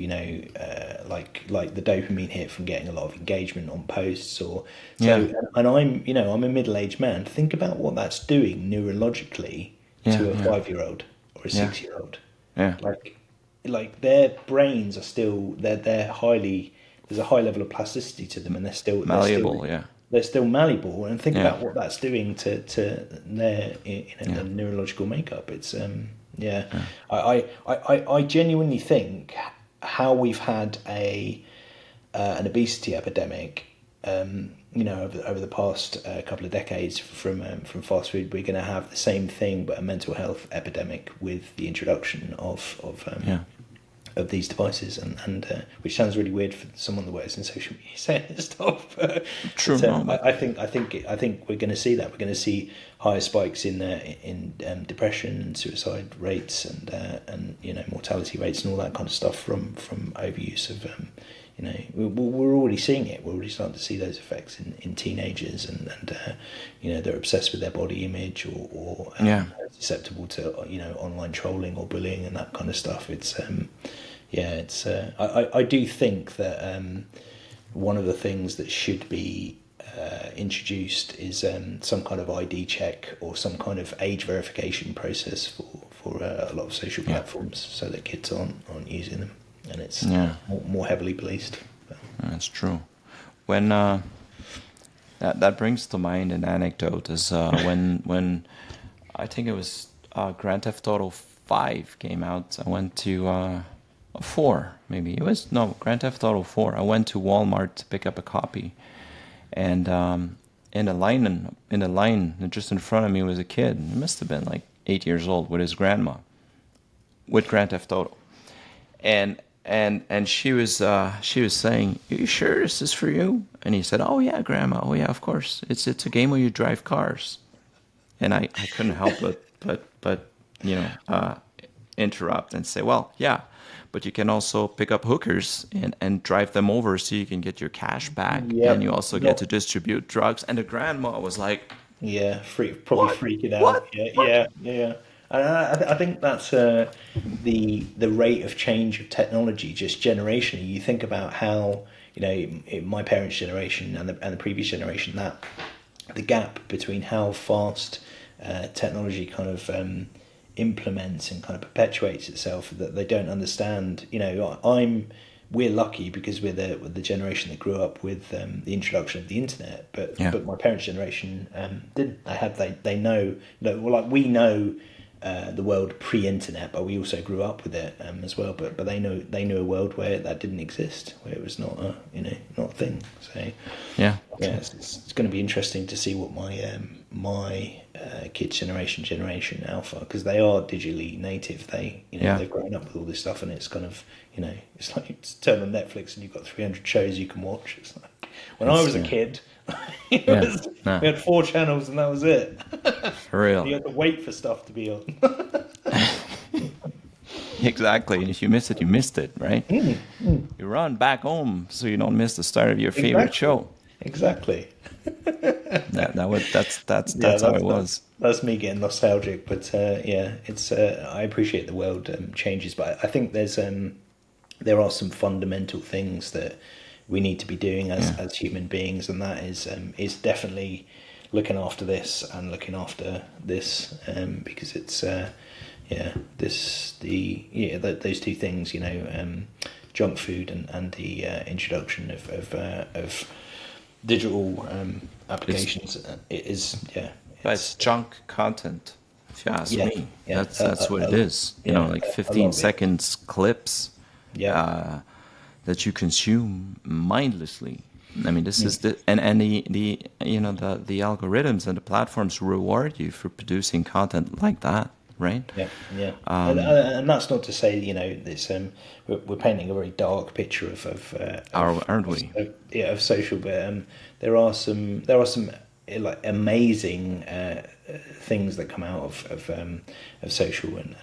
like the dopamine hit from getting a lot of engagement on posts or so. And I'm a middle-aged man. Think about what that's doing neurologically to a 5-year-old or a 6-year-old. Like their brains are still they're highly, there's a high level of plasticity to them, and they're still malleable. They're still malleable, and think about what that's doing to their their neurological makeup. It's I genuinely think how we've had an obesity epidemic, over the past couple of decades from fast food. We're going to have the same thing, but a mental health epidemic with the introduction of these devices, and which sounds really weird for someone that works in social media saying stuff. True. I think we're going to see that. We're going to see higher spikes in depression and suicide rates and mortality rates and all that kind of stuff from overuse of. We're already seeing it. We're already starting to see those effects in teenagers, and they're obsessed with their body image or susceptible to online trolling or bullying and that kind of stuff. I do think that one of the things that should be introduced is some kind of ID check or some kind of age verification process for a lot of social platforms, so that kids aren't using them, and it's more heavily policed. That's true. When that brings to mind an anecdote is when I think it was Grand Theft Auto 5 came out. I went to 4, maybe it was Grand Theft Auto 4. I went to Walmart to pick up a copy, and in the line just in front of me was a kid. He must have been like 8 years old with his grandma with Grand Theft Auto, and she was saying, "Are you sure this is for you?" And he said, "Oh yeah, Grandma. Oh yeah, of course. It's a game where you drive cars." And I couldn't help but interrupt and say, "Well, yeah, but you can also pick up hookers and drive them over so you can get your cash back, and you also get to distribute drugs." And the grandma was like, freaking out. What? Yeah. And I think that's the rate of change of technology just generationally. You think about how in my parents' generation and the previous generation, that the gap between how fast technology kind of implements and kind of perpetuates itself, that they don't understand. We're lucky because we're the generation that grew up with the introduction of the internet, but my parents' generation didn't. They know, we know the world pre-internet, but we also grew up with it as well. But they knew a world where that didn't exist, where it was not a not a thing. So Yeah. yeah, it's going to be interesting to see what my kids' generation Alpha, because they are digitally native. They Yeah. they've grown up with all this stuff, and it's kind of it's like you turn on Netflix and you've got 300 shows you can watch. It's like when I was a kid. Yeah. No, We had 4 channels and that was it. for real. You had to wait for stuff to be on. Exactly. And if you miss it, you missed it, right? You run back home so you don't miss the start of your favorite show. Exactly. That's how it was. That's me getting nostalgic, but it's I appreciate the world changes, but I think there are some fundamental things that we need to be doing as human beings, and that is definitely looking after this and looking after this, because it's those two things, junk food and the introduction of digital applications. It's junk content, if you ask me. Yeah, That's what it is. Like 15 seconds clips. Yeah. That you consume mindlessly. I mean, this is the algorithms and the platforms reward you for producing content like that, right? Yeah. And that's not to say this. We're painting a very dark picture Aren't we? Of social, but there are some like amazing things that come out of social and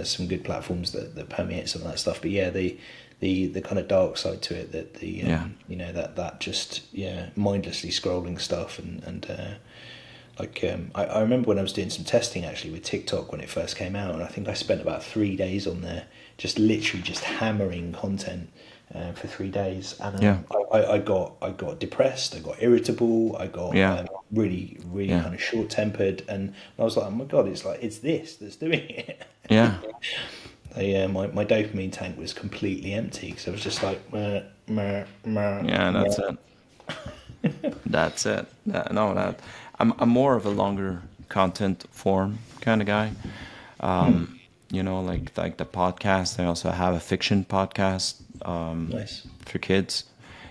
some good platforms that permeate some of that stuff. But yeah, the kind of dark side to it, that that just mindlessly scrolling stuff and I remember when I was doing some testing actually with TikTok when it first came out, and I think I spent about 3 days on there just literally just hammering content for 3 days, and I got depressed, I got irritable, I got really kind of short tempered, and I was like, oh my god, it's this that's doing it. Yeah. My dopamine tank was completely empty because I was just like, meh, meh, meh. Yeah, that's it. That's it. I'm more of a longer content form kind of guy. Like the podcast. I also have a fiction podcast Nice. for kids,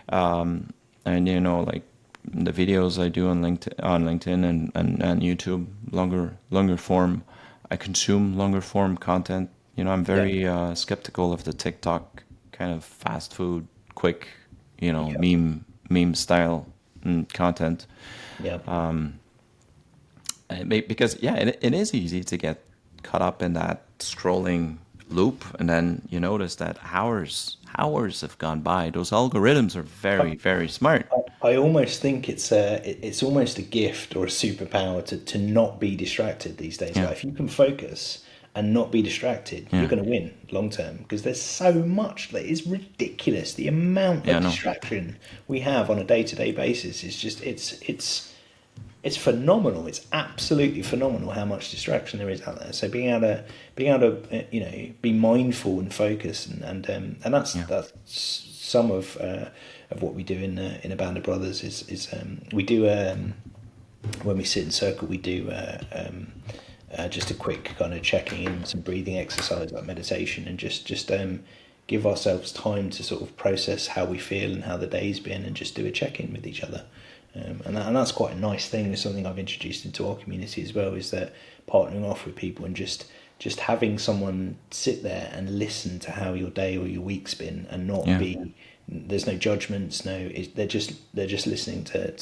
and like the videos I do on LinkedIn and YouTube, longer form. I consume longer form content. I'm very skeptical of the TikTok kind of fast food, quick, meme style content. Yeah. Because it is easy to get caught up in that scrolling loop, and then you notice that hours have gone by. Those algorithms are very, very smart. I almost think it's almost a gift or a superpower to not be distracted these days. Yeah. Like if you can focus and not be distracted, you're going to win long term, because there's so much that is ridiculous. The amount of distraction we have on a day-to-day basis is just it's phenomenal. It's absolutely phenomenal how much distraction there is out there. So being able to be mindful and focus and that's some of what we do in a band of brothers is we do when we sit in circle, we do just a quick kind of checking in, some breathing exercise like meditation, and just give ourselves time to sort of process how we feel and how the day's been, and just do a check-in with each other. And that's quite a nice thing. It's something I've introduced into our community as well, is that partnering off with people and just having someone sit there and listen to how your day or your week's been, and not be, there's no judgments, they're just listening to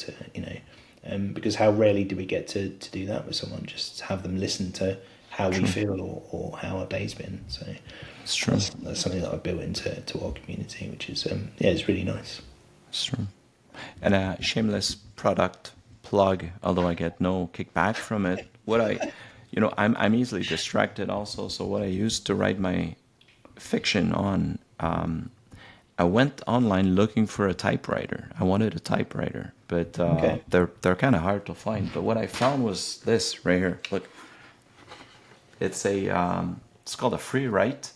because how rarely do we get to do that with someone, just have them listen to how we feel or how our day's been. So It's true. That's something that I've built into our community, which is it's really nice. It's true. And a shameless product plug, although I get no kickback from it. I'm easily distracted also. So what I used to write my fiction on, I went online looking for a typewriter. I wanted a typewriter, but they're kind of hard to find. But what I found was this right here. Look, it's called a free write,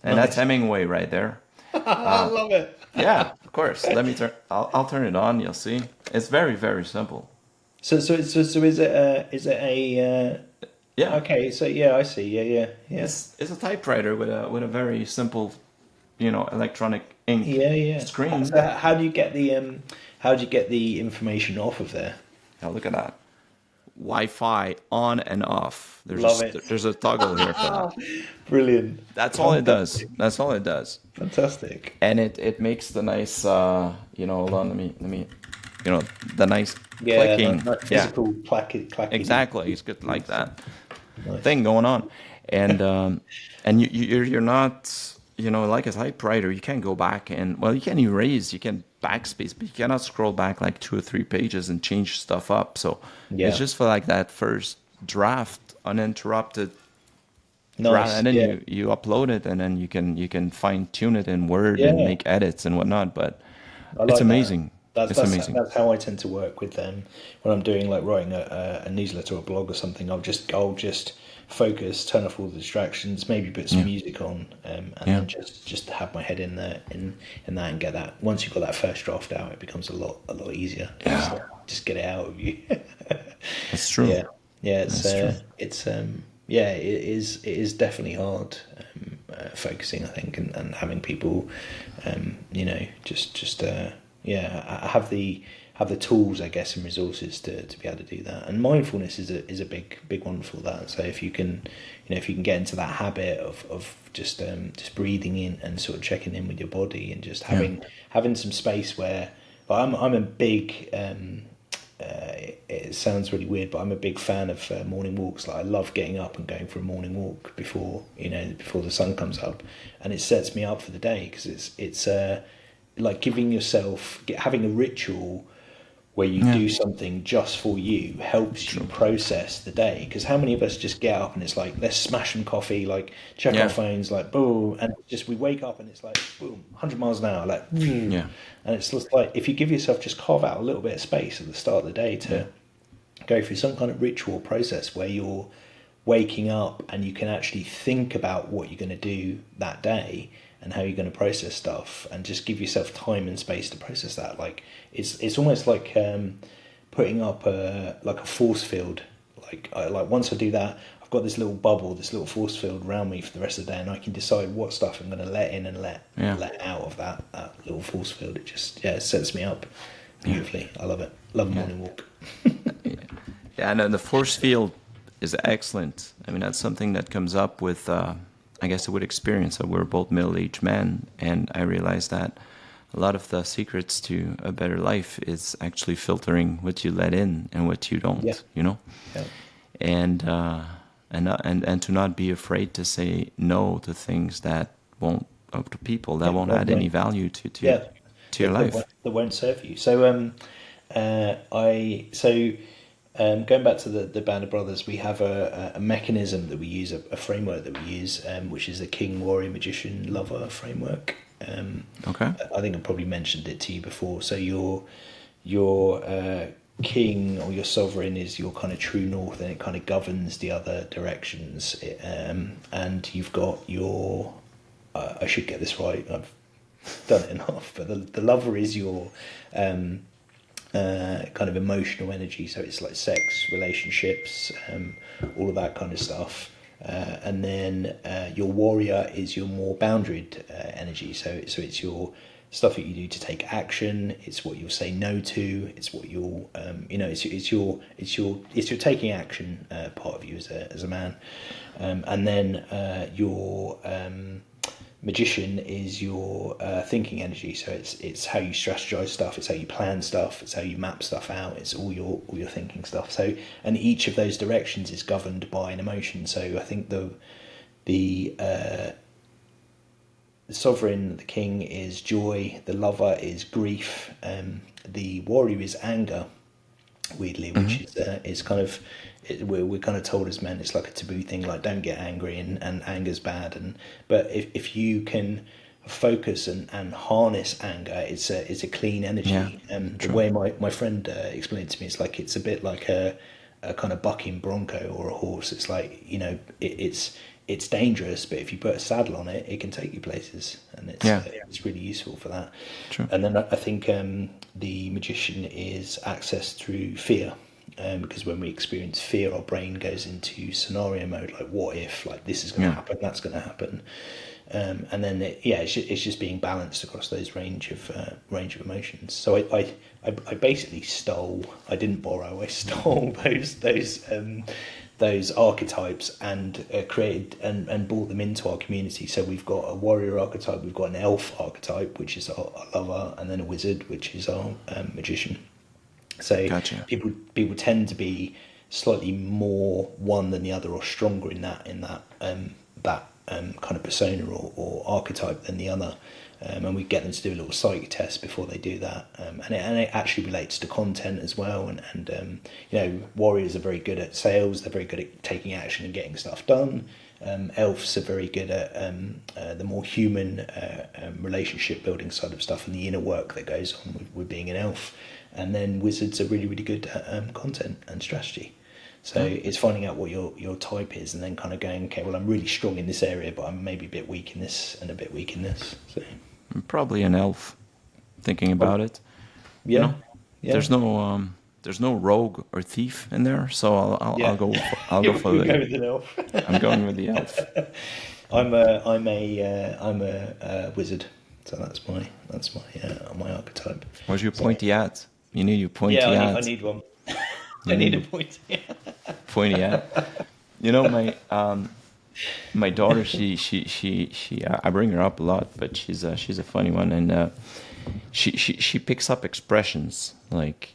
and that's Hemingway right there. I love it. Yeah, of course. I'll turn it on. You'll see. It's very, very simple. So is it a Yeah, Okay, so yeah, I see. Yeah, yeah, yeah, it's a typewriter with a very simple, electronic ink yeah, yeah. screen. So how do you get how do you get the information off of there? Now look at that. Wi-Fi on and off. Love it. There's a toggle here for that. Brilliant. That's all it does. Fantastic. That's all it does. Fantastic. And it makes the nice hold on, let me the nice Yeah, clicking. like Yeah, physical clacking. exactly. It's good like that Nice. thing going on. And you're not, like a typewriter, you can't go back and, well, you can erase, you can backspace, but you cannot scroll back like 2 or 3 pages and change stuff up. So it's Yeah. just for like that first draft, uninterrupted draft, Nice. and then Yeah. you upload it, and then you can fine tune it in Word and Yeah. make edits and whatnot. But I it's like that. amazing. It's amazing. That's how I tend to work with them when I'm doing like writing a newsletter or a blog or something. I'll just focus, turn off all the distractions, maybe put some Yeah. music on, and Yeah. then just have my head in there in that and get that. Once you've got that first draft out, it becomes a lot easier. Yeah. Just get it out of you. That's true. Yeah, yeah. That's true. Yeah, it is definitely hard focusing, I think, and having people, I have the tools, I guess, and resources to be able to do that. And mindfulness is a big one for that. So if you can, if you can get into that habit of just breathing in and sort of checking in with your body and just having some space where, but I'm a big it sounds really weird, but I'm a big fan of morning walks. Like I love getting up and going for a morning walk before the sun comes up, and it sets me up for the day because it's like giving yourself having a ritual where you do something just for you helps you process the day. Because how many of us just get up and it's like, let's smash some coffee, like check our phones, like boom, and just we wake up and it's like boom, 100 miles an hour, like boom. Yeah. And it's just like if you give yourself just carve out a little bit of space at the start of the day to go through some kind of ritual process where you're waking up and you can actually think about what you're going to do that day and how you're going to process stuff, and just give yourself time and space to process that. Like it's almost like putting up a force field. Like once I do that, I've got this little bubble, this little force field around me for the rest of the day, and I can decide what stuff I'm going to let in and let out of that little force field. It just it sets me up beautifully. I love it. Love a morning walk. Yeah, and the force field is excellent. I mean, that's something that comes up with, I guess, with experience. So we're both middle-aged men, and I realized that a lot of the secrets to a better life is actually filtering what you let in and what you don't. Yeah. And to not be afraid to say no to things that won't, or to people that won't add any value to your life. That won't serve you. So going back to the Band of Brothers, we have a mechanism that we use, a framework that we use, which is the King, Warrior, Magician, Lover framework. Okay. I think I probably mentioned it to you before. So your king or your sovereign is your kind of true north, and it kind of governs the other directions. And you've got your, I should get this right, I've done it enough, but the lover is your kind of emotional energy, so it's like sex, relationships, all of that kind of stuff. And then your warrior is your more boundaried energy, so it's your stuff that you do to take action. It's what you'll say no to. It's what you'll it's your taking action part of you as a man. And then your magician is your thinking energy, so it's how you strategize stuff, it's how you plan stuff, it's how you map stuff out, it's all your thinking stuff. So, and each of those directions is governed by an emotion. So I think the sovereign, the king, is joy, the lover is grief, the warrior is anger, weirdly, which is kind of, we're kind of told as men it's like a taboo thing, like don't get angry, and anger's bad. But if you can focus and harness anger, it's a clean energy. The way my friend explained it to me, it's like it's a bit like a kind of bucking bronco or a horse. It's like, it's dangerous, but if you put a saddle on it, it can take you places, and it's really useful for that. True. And then I think the magician is access through fear. because when we experience fear, our brain goes into scenario mode, like what if, like this is going to Yeah. happen, that's going to happen, and then it's just being balanced across those range of emotions. So I basically stole. I didn't borrow. I stole those archetypes and created and brought them into our community. So we've got a warrior archetype, we've got an elf archetype, which is our lover, and then a wizard, which is our magician. So Gotcha. people tend to be slightly more one than the other, or stronger in that kind of persona or archetype than the other. And we get them to do a little psyche test before they do that, and it actually relates to content as well. And warriors are very good at sales; they're very good at taking action and getting stuff done. Elves are very good at the more human relationship building side of stuff and the inner work that goes on with being an elf. And then wizards are really, really good at content and strategy. So it's finding out what your type is, and then kind of going, okay, well, I'm really strong in this area, but I'm maybe a bit weak in this and a bit weak in this. So I'm probably an elf, thinking about it. yeah, You know, yeah, there's no rogue or thief in there, so yeah. I'll go for We'll go the. with an elf. I'm going with the elf. I'm a wizard, so that's my archetype. Where's your So, pointy hat? You need your pointy yeah, I hat. need one. You I need a need point. pointy hat. You know, my daughter, I bring her up a lot, but she's a funny one, and she picks up expressions like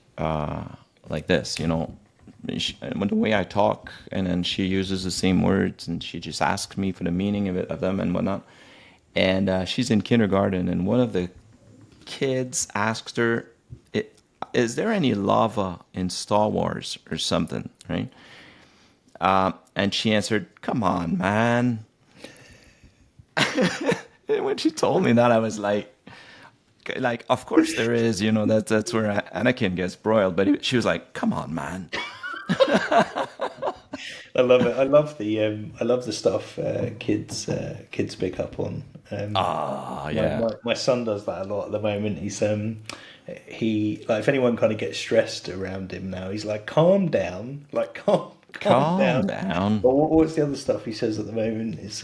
this, you know, when the way I talk, and then she uses the same words, and she just asks me for the meaning of them and whatnot. And she's in kindergarten, and one of the kids asked her, "Is there any lava in Star Wars or something?" Right? And she answered, "Come on, man." And when she told me that, I was like, of course there is, you know, that's where Anakin gets broiled. But she was like, "Come on, man." I love it. I love the stuff kids pick up on. Yeah. My son does that a lot at the moment. He like if anyone kind of gets stressed around him now, he's like, "Calm down, like calm Calm down." down. But what's the other stuff he says at the moment? It's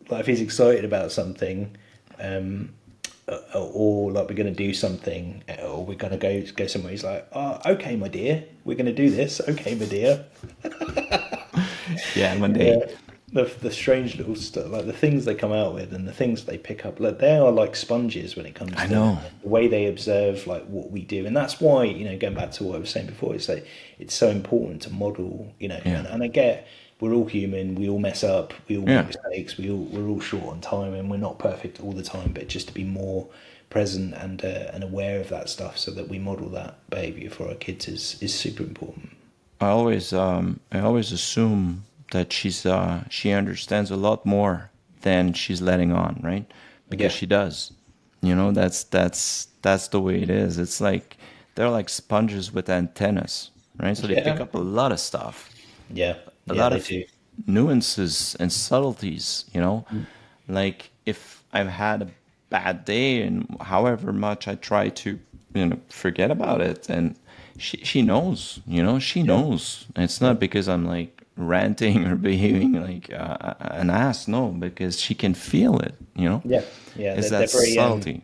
like if he's excited about something, or like we're going to do something, or we're going to go somewhere. He's like, "Oh, okay, my dear, we're going to do this. Okay, my dear." Yeah, and when Yeah. they, The strange little stuff, like the things they come out with and the things they pick up, like they are like sponges when it comes I to know. the way they observe like what we do. And that's why, going back to what I was saying before, it's like it's so important to model, Yeah. and I get we're all human, we all mess up, we all Yeah. make mistakes, we're all short on time, and we're not perfect all the time, but just to be more present and aware of that stuff so that we model that behavior for our kids is super important. I always assume that she understands a lot more than she's letting on, right? Because Yeah. she does. You know, that's the way it is. It's like they're like sponges with antennas, right? So they pick Yeah. up a lot of stuff, Yeah. a Yeah, lot they of do. nuances and subtleties, you know? Like if I've had a bad day, and however much I try to, forget about it, and she knows, she Yeah. knows. It's Yeah. not because I'm like ranting or behaving like an ass, no, because she can feel it, Yeah. Yeah. It's They're that very subtlety.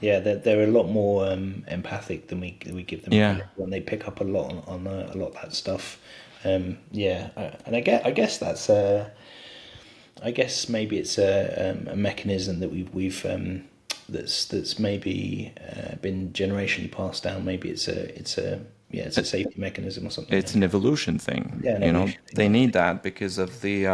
yeah, they're a lot more empathic than we give them Yeah. credit for, and they pick up a lot on a lot of that stuff. Yeah, and I guess that's I guess maybe it's a mechanism that we've that's maybe been generationally passed down. Maybe it's a safety mechanism or something. It's an evolution thing. Yeah, an evolution thing. They need that because of the,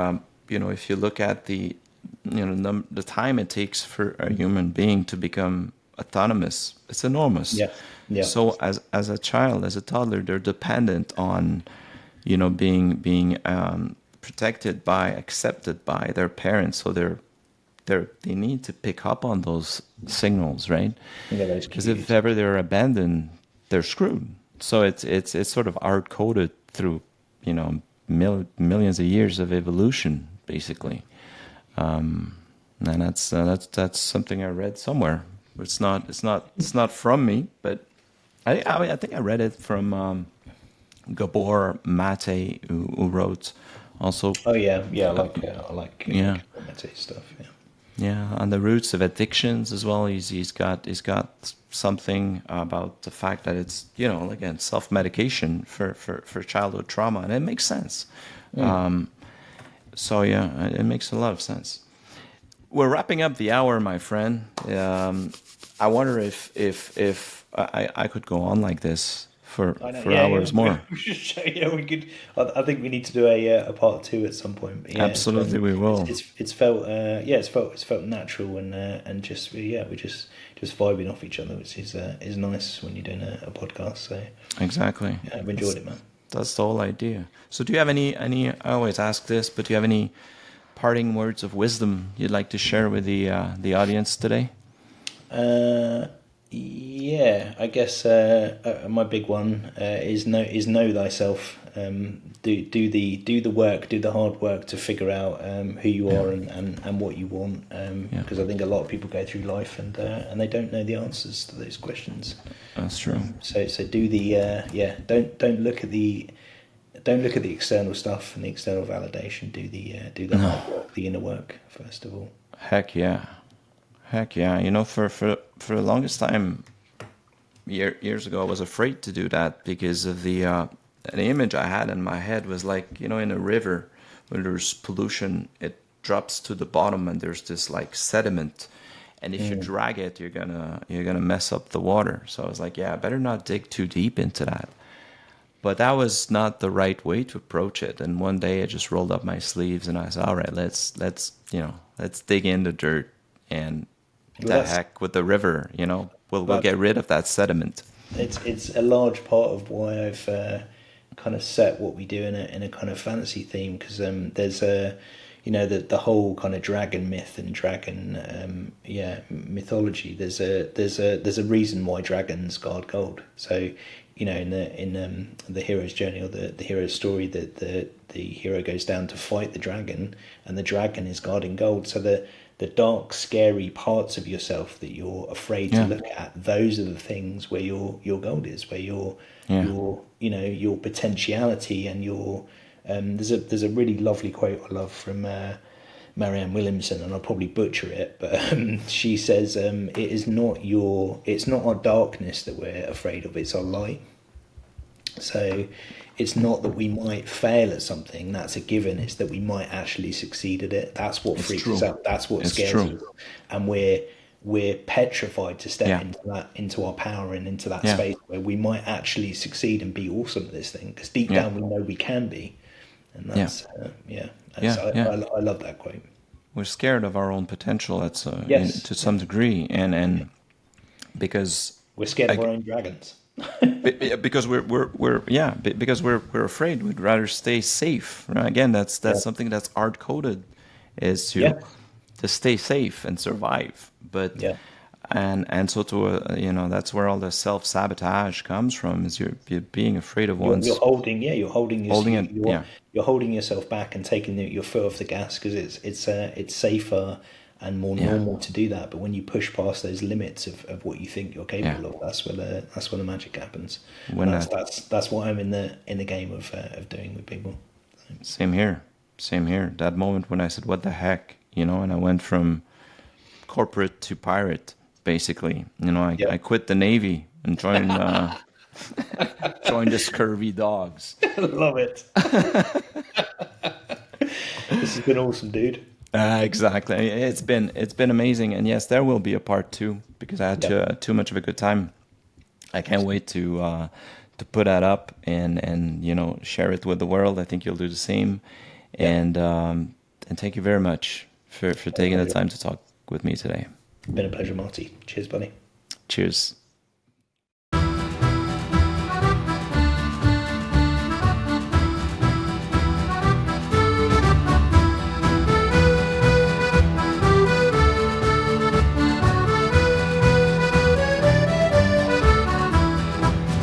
if you look at the, the time it takes for a human being to become autonomous, it's enormous. Yeah, yeah, So as a child, as a toddler, they're dependent on, being protected by, accepted by their parents. So they need to pick up on those signals, right? yeah. Those Because if cues. ever they're abandoned, they're screwed. So it's sort of hard coded through millions of years of evolution, basically. And that's something I read somewhere. It's not from me, but I think I read it from Gabor Mate, who wrote also. Oh yeah, yeah. Uh, I like yeah, Kubernetes stuff. Yeah. yeah, on the roots of addictions as well. He's got something about the fact that it's, again, self medication for childhood trauma, and it makes sense. Mm. So yeah, it makes a lot of sense. We're wrapping up the hour, my friend. I wonder if I could go on like this for I know. for Yeah, yeah. hours more. Yeah, we could. I think we need to do a part two at some point. But yeah, Absolutely, we will. it's felt yeah, it's felt natural and just yeah, we just vibing off each other, which is nice when you're doing a podcast. So Exactly. yeah, I've enjoyed That's it, man. that's the whole idea. So, do you have any? I always ask this, but do you have any parting words of wisdom you'd like to share with the audience today? Uh, yeah, I guess my big one is know thyself. Do the work, do the hard work to figure out who you Yeah, are and what you want. yeah, Because I think a lot of people go through life and they don't know the answers to those questions. that's true. So do the yeah. Don't look at the external stuff and the external validation. Do the No, hard work, the inner work first of all. heck yeah, heck yeah. For the longest time, years ago, I was afraid to do that because of the image I had in my head was like, in a river when there's pollution, it drops to the bottom and there's this like sediment, and if you Mm. drag it, you're gonna mess up the water. So I was like, yeah, I better not dig too deep into that. But that was not the right way to approach it. And one day I just rolled up my sleeves and I said, all right, let's dig in the dirt, and Well, the heck with the river, we'll that's get rid of that sediment. it's a large part of why I've kind of set what we do in a kind of fantasy theme because there's a the whole kind of dragon myth and dragon yeah mythology. There's a reason why dragons guard gold. So in the hero's journey or the hero's story that the hero goes down to fight the dragon and the dragon is guarding gold. So the dark, scary parts of yourself that you're afraid to Yeah, look at, those are the things where your gold is, where yeah, your potentiality and your there's a really lovely quote I love from Marianne Williamson, and I'll probably butcher it, but she says it's not our darkness that we're afraid of, it's our light. So it's not that we might fail at something, that's a given, it's that we might actually succeed at it. That's what it's freaks us true. out, that's what It's scares true. us. And we're petrified to step Yeah, into that, into our power and into that yeah, space where we might actually succeed and be awesome at this thing, because deep yeah, down we know we can be. And yeah, that's yeah, yeah, yeah. I love that quote. We're scared of our own potential. That's Yes, to yeah. some degree, and because We're scared of I, our own dragons. because because we're afraid. We'd rather stay safe. Right? Again, that's Yeah, something that's hard coded, is yeah, to stay safe and survive. But yeah. and so that's where all the self sabotage comes from. Is you're being afraid of You're one's holding, yeah, holding it. Yeah, you're holding yourself back and taking your foot off the gas because it's safer and more yeah, normal to do that. But when you push past those limits of what you think you're yeah. capable of, that's where the magic happens. And When that that's what I'm in the game of doing with people. Same here. Same here. That moment when I said, "What the heck," and I went from corporate to pirate, basically. Yeah, I quit the Navy and joined the scurvy dogs. love it. This has been awesome, dude. Exactly. It's been amazing, and yes, there will be a part two because I had Yeah, too much of a good time. I can't wait to put that up and share it with the world. I think you'll do the same, yeah. and thank you very much for Been a taking the pleasure. time to talk with me today. Been a pleasure, Marty. Cheers, buddy. Cheers.